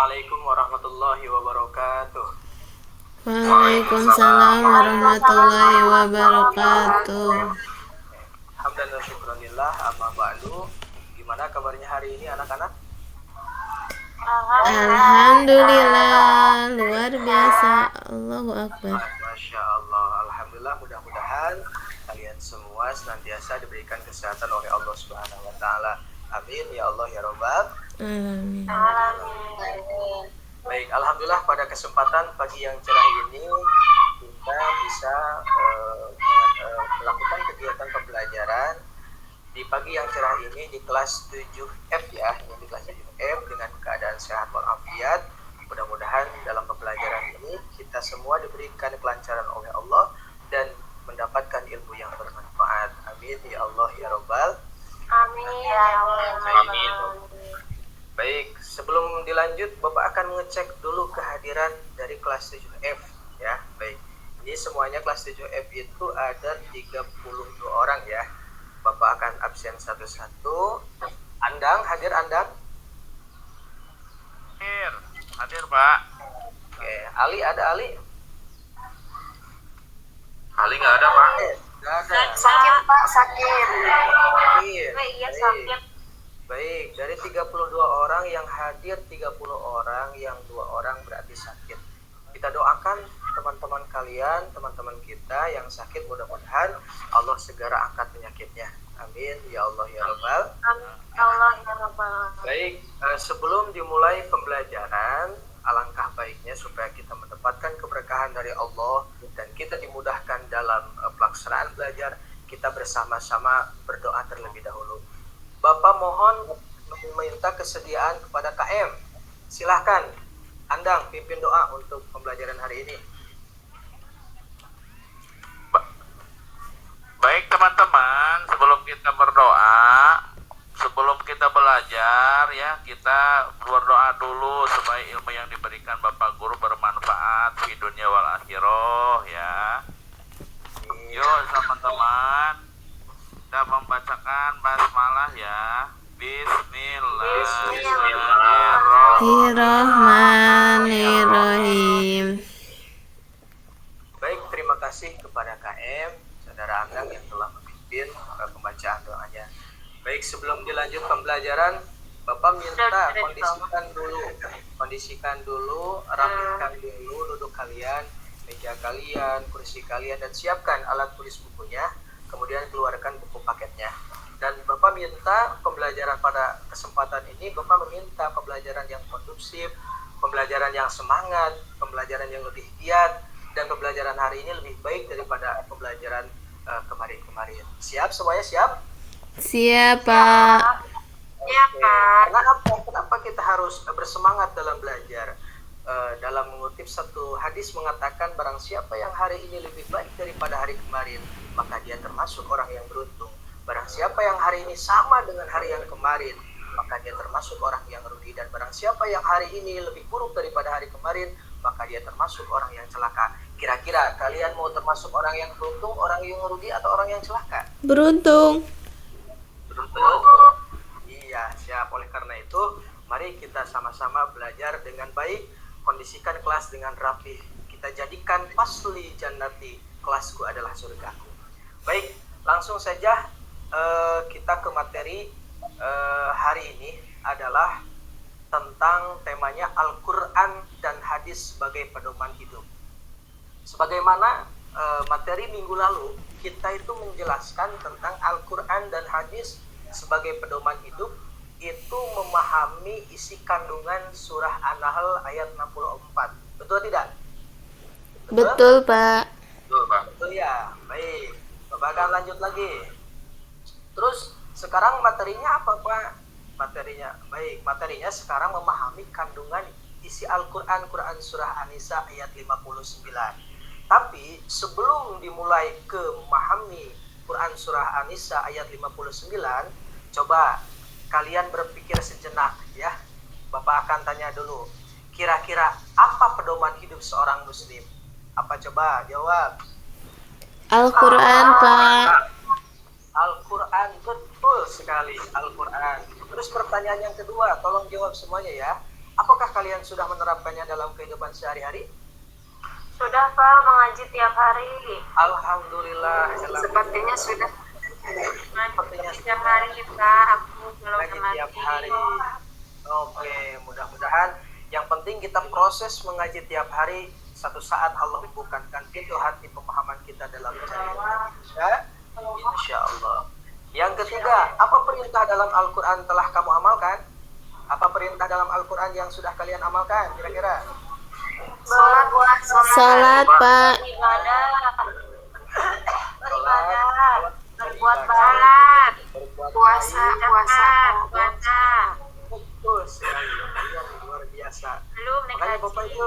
Assalamualaikum warahmatullahi wabarakatuh. Waalaikumsalam warahmatullahi wabarakatuh. Hamdan wa syukranillah, amma ba'du. Gimana kabarnya hari ini anak-anak? Alhamdulillah, luar biasa. Allahu Akbar. Masya Allah, Alhamdulillah. Mudah-mudahan kalian semua senantiasa diberikan kesehatan oleh Allah Subhanahu wa Ta'ala. Amin ya Allah ya Rabbal. Amin. Baik, Alhamdulillah pada kesempatan pagi yang cerah ini kita bisa melakukan kegiatan pembelajaran di pagi yang cerah ini di kelas 7F ya, ini di kelas 7F dengan keadaan sehat walafiat. Mudah-mudahan dalam pembelajaran ini kita semua diberikan kelancaran oleh Allah dan mendapatkan ilmu yang bermanfaat. Amin ya Allah ya Rabbal. Amin ya Allah. Amin. Baik, sebelum dilanjut Bapak akan mengecek dulu kehadiran dari kelas 7F ya. Baik. Ini semuanya kelas 7F itu ada 32 orang ya. Bapak akan absen satu-satu. Andang, hadir Andang? Hadir Pak. Oke, Ali ada Ali? Ali nggak ada Pak. Nggak ada. Sakit Pak, sakit. Iya. Iya Baik. sakit. Baik, dari 32 orang yang hadir 30 orang, yang 2 orang berarti sakit. Kita doakan teman-teman kalian, teman-teman kita yang sakit, mudah-mudahan Allah segera angkat penyakitnya. Amin ya Allah ya Rabbal. Amin ya Allah ya Rabbal. Baik, sebelum dimulai pembelajaran, alangkah baiknya supaya kita mendapatkan keberkahan dari Allah dan kita dimudahkan dalam pelaksanaan belajar, kita bersama-sama berdoa terlebih dahulu. Bapak mohon meminta kesediaan kepada KM. Silahkan, Andang pimpin doa untuk pembelajaran hari ini. Baik teman-teman, sebelum kita berdoa, sebelum kita belajar ya, kita berdoa dulu supaya ilmu yang diberikan Bapak Guru bermanfaat di dunia wal akhirah ya. Yuk teman-teman, kita membacakan basmalah ya. Bismillahirrahmanirrahim. Baik, terima kasih kepada KM, saudara Andang yang telah memimpin pembacaan doanya. Baik, sebelum dilanjut pembelajaran, Bapak minta kondisikan dulu, rapikan dulu duduk kalian, meja kalian, kursi kalian, dan siapkan alat tulis bukunya. Kemudian keluarkan buku paketnya. Dan Bapak minta pembelajaran pada kesempatan ini, Bapak meminta pembelajaran yang kondusif, pembelajaran yang semangat, pembelajaran yang lebih giat, dan pembelajaran hari ini lebih baik daripada pembelajaran kemarin-kemarin. Siap semuanya, siap? Siap, Pak. Iya Pak. Kenapa kita harus bersemangat dalam belajar? Dalam mengutip satu hadis mengatakan, barang siapa yang hari ini lebih baik daripada hari kemarin, maka dia termasuk orang yang beruntung. Barang siapa yang hari ini sama dengan hari yang kemarin, maka dia termasuk orang yang rugi. Dan barang siapa yang hari ini lebih buruk daripada hari kemarin, maka dia termasuk orang yang celaka. Kira-kira kalian mau termasuk orang yang beruntung, orang yang rugi, atau orang yang celaka? Beruntung. Beruntung. Iya, siap. Oleh karena itu, mari kita sama-sama belajar dengan baik, kondisikan kelas dengan rapi. Kita jadikan fasli jannati, kelasku adalah surgaku. Baik, langsung saja kita ke materi hari ini adalah tentang temanya Al-Quran dan hadis sebagai pedoman hidup. Sebagaimana materi minggu lalu, kita itu menjelaskan tentang Al-Quran dan hadis sebagai pedoman hidup, itu memahami isi kandungan surah An-Nahl ayat 64. Betul tidak? Betul, Pak. Betul Pak. Betul ya. Baik, Bapak akan lanjut lagi. Terus sekarang materinya apa Pak? Materinya sekarang memahami kandungan isi Al-Quran, Quran surah An-Nisa ayat 59. Tapi sebelum dimulai ke memahami Quran surah An-Nisa ayat 59, coba kalian berpikir sejenak ya. Bapak akan tanya dulu, kira-kira apa pedoman hidup seorang muslim? Apa, coba jawab? Al-Quran, Pak. Al-Quran, betul sekali, Al-Quran. Terus pertanyaan yang kedua, tolong jawab semuanya ya. Apakah kalian sudah menerapkannya dalam kehidupan sehari-hari? Sudah Pak, mengaji tiap hari. Alhamdulillah. Sepertinya sudah. Sepertinya Tiap hari Pak, aku belum mengaji mengaji. tiap hari. Oke, mudah-mudahan yang penting kita proses mengaji tiap hari. Satu saat Allah bukakan pintu hati pemahaman kita dalam mencari Indonesia. Insya Allah. Yang ketiga, apa perintah dalam Al-Quran telah kamu amalkan? Apa perintah dalam Al-Quran yang sudah kalian amalkan? Kira-kira? Salat, Pak. Beribadah. Berbuat Salat, baik. berbuat Puasa, baik. puasa. Betul sekali. Luar biasa. Belum Makanya nih Bapak itu,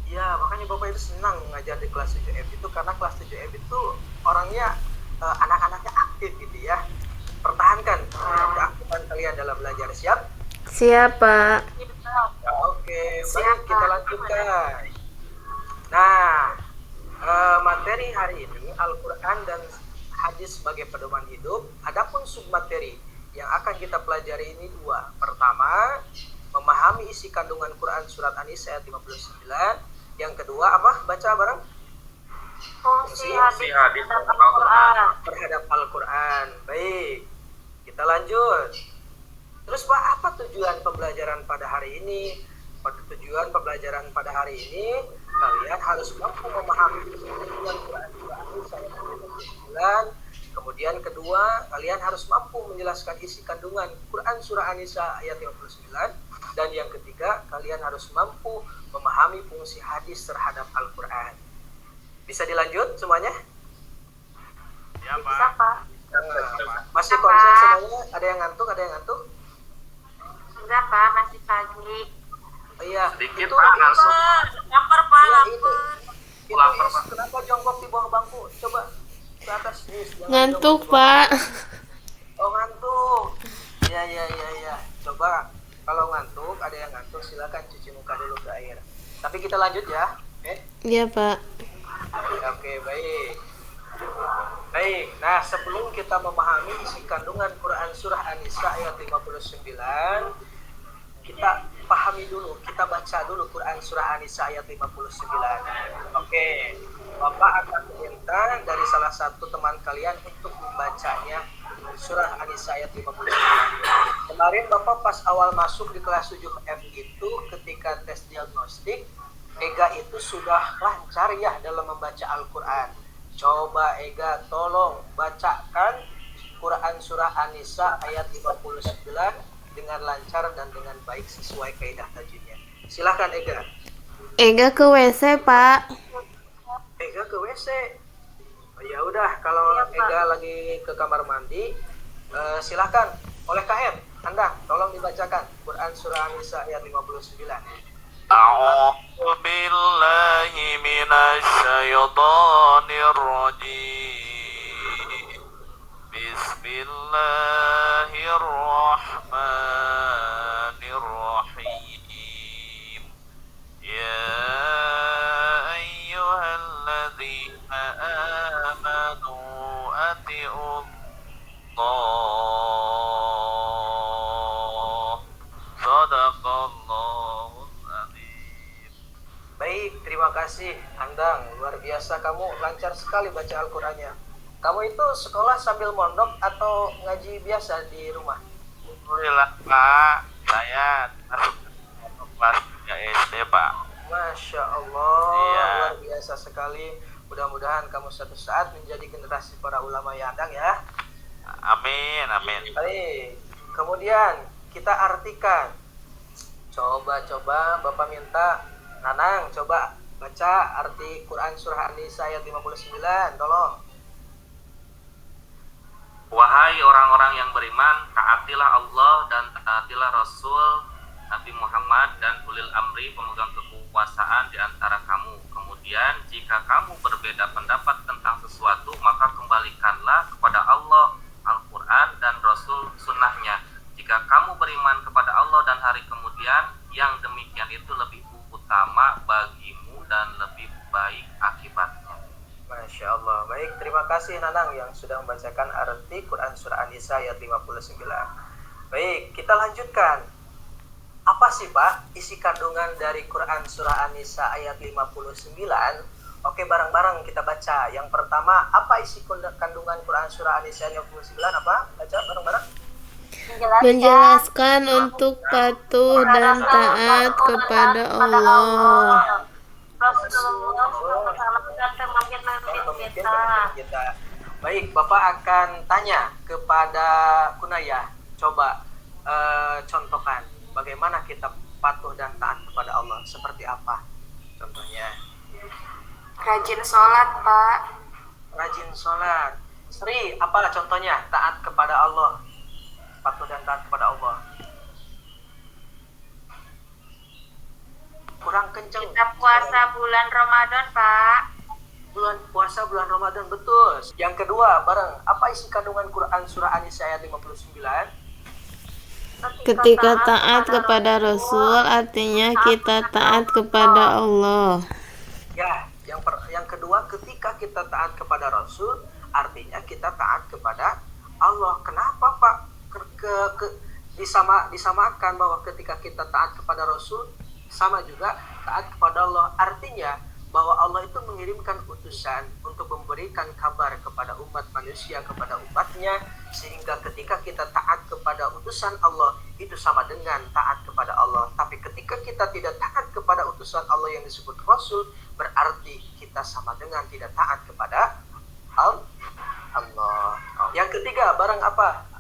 ya makanya Bapak itu senang ngajar di kelas 7F itu karena kelas 7F itu orangnya anak-anaknya aktif gitu ya. Pertahankan keaktifan kalian dalam belajar. Siap? Siap, Pak. Oke, baik kita lanjutkan. Nah, materi hari ini Al-Quran dan hadis sebagai pedoman hidup. Adapun submateri yang akan kita pelajari ini dua. Pertama, memahami isi kandungan Quran surat An-Nisa ayat 59. Yang kedua apa? Baca bareng. Fungsi Fungsi hadis terhadap Al-Quran. Al-Quran. Terhadap Al-Quran. Baik, kita lanjut. Terus Pak, apa tujuan pembelajaran pada hari ini? Pada tujuan pembelajaran pada hari ini, kalian harus mampu memahami kandungan Quran surah An-Nisa ayat 59. Kemudian kedua, kalian harus mampu menjelaskan isi kandungan Quran surah An-Nisa ayat 59. Dan yang ketiga, kalian harus mampu memahami fungsi hadis terhadap Al-Quran. Bisa dilanjut semuanya? Ya, Bisa Pak. Pak. Masih konsen semuanya? Ada yang ngantuk? Ada yang ngantuk? Enggak Pak, masih pagi. Oh, iya. Sedikit, Itu- Pak, langsung. Lapar Pak, Iya, itu Lapar, Is, Pak. kenapa jongkok di bawah bangku? Coba ke atas, Is. Jangan Ngantuk, jongkok di bawah. Pak. Oh, ngantuk. Ya. Coba kalau ngantuk, ada yang ngantuk, silakan cuci muka dulu ke air. Tapi kita lanjut ya. Iya, Pak. Oke, baik. Baik, nah sebelum kita memahami isi kandungan Quran surah An-Nisa ayat 59, kita pahami dulu, kita baca dulu Quran surah An-Nisa ayat 59. Oke, Bapak akan meminta dari salah satu teman kalian untuk membacanya surah An-Nisa ayat 59. Kemarin Bapak pas awal masuk di kelas 7F itu ketika tes diagnostik, Ega itu sudah lancar ya dalam membaca Al-Quran. Coba Ega tolong bacakan Quran surah An-Nisa ayat 59 dengan lancar dan dengan baik sesuai kaidah tajwidnya. Silakan Ega. Ega ke WC, Pak. Ega ke WC. Oh, ya udah kalau Iya, Pak. Ega lagi ke kamar mandi, silakan oleh KM Anda tolong dibacakan Quran surah An-Nisa ayat 59. A'udzu billahi minasy syaithanir rajim. Bismillahirrahmanirrahim. Ya ayyuhalladzina amanu ati'ullah. Sadaqallahul adzim. Baik, terima kasih Andang. Luar biasa kamu lancar sekali baca Al-Qur'annya. Kamu itu sekolah sambil mondok atau ngaji biasa di rumah? Alhamdulillah Pak, saya masuk ke kelas 3 SD Pak. Masya Allah, Iya. luar biasa sekali. Mudah-mudahan kamu suatu saat menjadi generasi para ulama ya Andang ya. Amin, amin. Baik, kemudian kita artikan. Coba Bapak minta Nanang coba baca arti Quran surah An-Nisa ayat 59, tolong. Wahai orang-orang yang beriman, taatilah Allah dan taatilah Rasul Nabi Muhammad dan ulil amri pemegang kekuasaan di antara kamu. Kemudian jika kamu berbeda pendapat tentang sesuatu, maka kembalikanlah kepada Allah, Al-Quran dan Rasul sunnahnya. Jika kamu beriman kepada Allah dan hari kemudian, yang demikian itu lebih utama bagimu dan lebih baik akibatnya. Masya Allah. Baik, terima kasih Nanang yang sudah membacakan arti Quran surah An-Nisa ayat 59. Baik, kita lanjutkan. Apa sih Pak isi kandungan dari Quran Surah An-Nisa ayat 59? Oke, bareng-bareng kita baca. Yang pertama, apa isi kandungan Quran Surah An-Nisa ayat 59? Apa? Baca bareng-bareng. Menjelaskan untuk patuh dan taat kepada Allah. Rasulullah SAW dan pemimpin kita. Baik, Bapak akan tanya kepada Kunaya. Coba contohkan bagaimana kita patuh dan taat kepada Allah. Seperti apa contohnya? Rajin sholat, Pak. Rajin sholat. Sri, apalah contohnya taat kepada Allah? Patuh dan taat kepada Allah. Kurang kenceng. Kita puasa bulan Ramadan, Pak. Bulan puasa bulan Ramadan, betul. Yang kedua, bareng. Apa isi kandungan Quran Surah An-Nisa ayat 59? Ketika taat kepada Rasul, artinya kita taat kepada Allah. Ya, yang kedua, ketika kita taat kepada Rasul, artinya kita taat kepada Allah. Kenapa Pak disamakan bahwa ketika kita taat kepada Rasul sama juga taat kepada Allah? Artinya bahwa Allah itu mengirimkan utusan untuk memberikan kabar kepada umat manusia, kepada umatnya, sehingga ketika kita taat kepada utusan Allah itu sama dengan taat kepada Allah. Tapi ketika kita tidak taat kepada utusan Allah yang disebut Rasul, berarti kita sama dengan tidak taat kepada Allah. Yang ketiga, barang apa?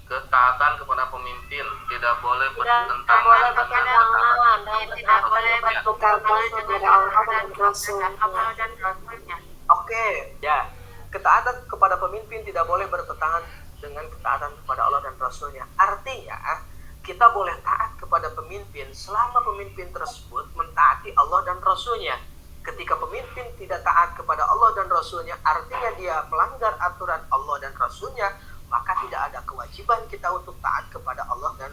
Ketaatan kepada pemimpin tidak boleh Tidak bertentangan boleh dengan bertentangan dan tidak boleh Rasulnya. bertentangan kepada Allah dan Rasulnya. Oke, ya. Ketaatan kepada pemimpin tidak boleh bertentangan dengan ketaatan kepada Allah dan Rasulnya. Artinya, kita boleh taat kepada pemimpin selama pemimpin tersebut mentaati Allah dan Rasulnya. Ketika pemimpin tidak taat kepada Allah dan Rasulnya, artinya dia melanggar aturan Allah dan Rasulnya, maka tidak ada kewajiban kita untuk taat kepada Allah dan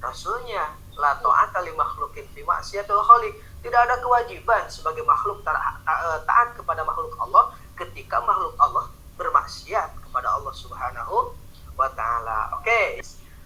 Rasulnya. La ta'ata li makhlukin fi ma'siyatil khaliq. Tidak ada kewajiban sebagai makhluk taat kepada makhluk Allah ketika makhluk Allah bermaksiat kepada Allah Subhanahu wa taala. Oke.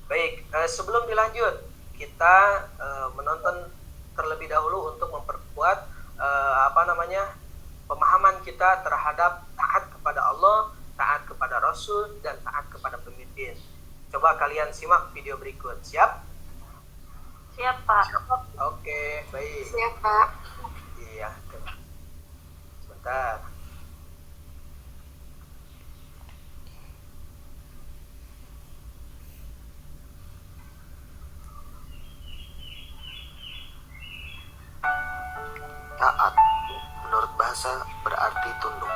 Baik, sebelum dilanjut, kita menonton terlebih dahulu untuk memperkuat pemahaman kita terhadap taat kepada Allah, taat kepada Rasul, dan taat kepada pemimpin. Coba kalian simak video berikut. Siap? Siap, Pak. Oke, baik. Siap, Pak. Iya. Sebentar. Taat menurut bahasa berarti tunduk,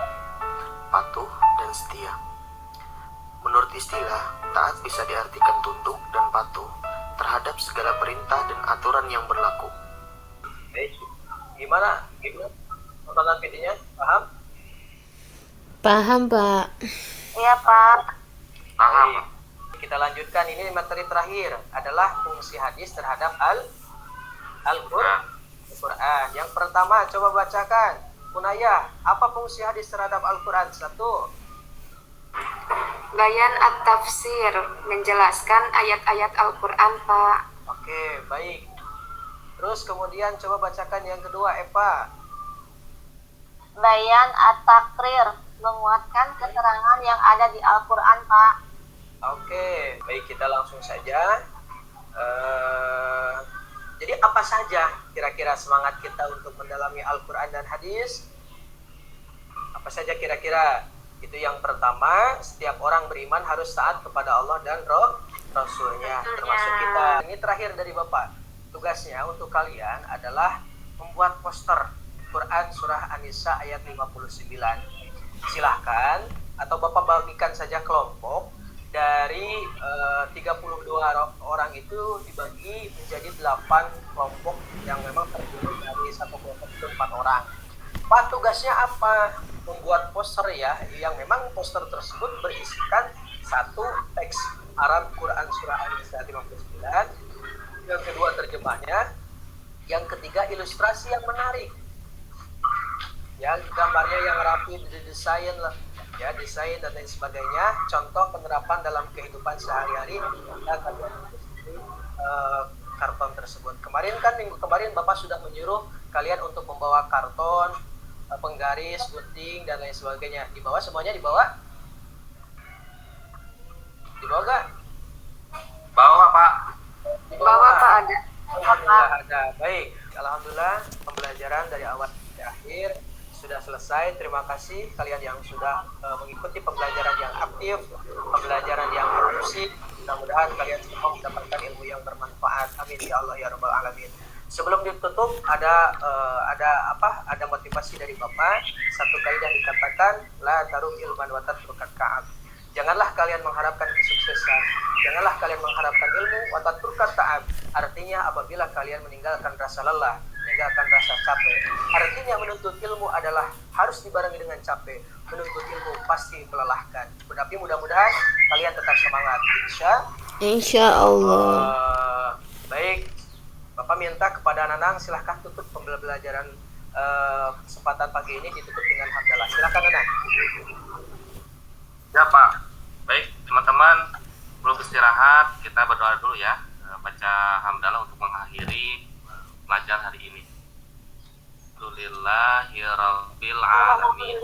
patuh, dan setia. Menurut istilah, taat bisa diartikan tunduk dan patuh terhadap segala perintah dan aturan yang berlaku. Gimana? Tontonan videonya? Paham? Paham, Pak. Iya, Pak. Paham. Baik. Kita lanjutkan, ini materi terakhir adalah fungsi hadis terhadap Al-Quran. Yang pertama, coba bacakan. Kunaya, apa fungsi hadis terhadap Al-Quran? 1. Bayan at-tafsir, menjelaskan ayat-ayat Al-Quran, Pak. Oke, baik. Terus kemudian coba bacakan yang kedua, Eva. Bayan at-takrir, menguatkan keterangan yang ada di Al-Quran, Pak. Oke, baik, kita langsung saja. Jadi apa saja kira-kira semangat kita untuk mendalami Al-Quran dan hadis? Apa saja kira-kira? Itu yang pertama, setiap orang beriman harus taat kepada Allah dan Rasulnya, termasuk kita. Ini terakhir dari Bapak. Tugasnya untuk kalian adalah membuat poster Quran Surah An-Nisa ayat 59. Silahkan, atau Bapak bagikan saja kelompok. Dari 32 orang itu dibagi menjadi 8 kelompok yang memang terdiri dari satu kelompok itu 4 orang. Pak, tugasnya apa? Membuat poster ya, yang memang poster tersebut berisikan satu teks Arab Quran Surah An-Nisa 59, yang kedua terjemahnya, yang ketiga ilustrasi yang menarik, ya gambarnya yang rapi didesain lah, ya desain dan lain sebagainya, contoh penerapan dalam kehidupan sehari-hari, dan karton tersebut. Kemarin kan minggu kemarin Bapak sudah menyuruh kalian untuk membawa karton, penggaris, gunting dan lain sebagainya. Dibawa semuanya, dibawa? Dibawa gak? Bawa Pak. Bawa Pak ada. Alhamdulillah ada. Baik, alhamdulillah pembelajaran dari awal sampai akhir sudah selesai. Terima kasih kalian yang sudah mengikuti pembelajaran yang aktif, pembelajaran yang kondusif. Mudah-mudahan kalian semua mendapatkan ilmu yang bermanfaat. Amin ya Allah ya rabbal alamin. Sebelum ditutup ada motivasi dari Bapak. Satu kaidah dikatakan la tarum ilman wa tatrukat ka'ab. Janganlah kalian mengharapkan kesuksesan, janganlah kalian mengharapkan ilmu wa tatrukat ta'ab. Artinya apabila kalian meninggalkan rasa lelah, meninggalkan rasa capek. Artinya menuntut ilmu adalah harus dibarengi dengan capek. Menuntut ilmu pasti melelahkan. Tetapi mudah-mudahan kalian tetap semangat. Insya Allah. Baik, Bapak minta kepada Nanang silahkan tutup pembelajaran kesempatan pagi ini ditutup dengan hamdalah. Silahkan Nanang. Ya Pak. Baik teman-teman, belum istirahat, kita berdoa dulu ya. Baca hamdalah untuk mengakhiri pelajaran hari ini. Alhamdulillahirabbil alamin.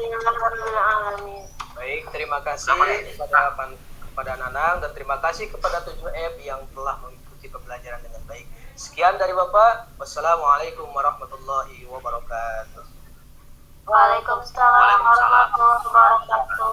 Baik, terima kasih kepada Nanang dan terima kasih kepada 7F yang telah mengikuti pembelajaran dengan baik. Sekian dari Bapak. Wassalamualaikum warahmatullahi wabarakatuh. Waalaikumsalam warahmatullahi wabarakatuh.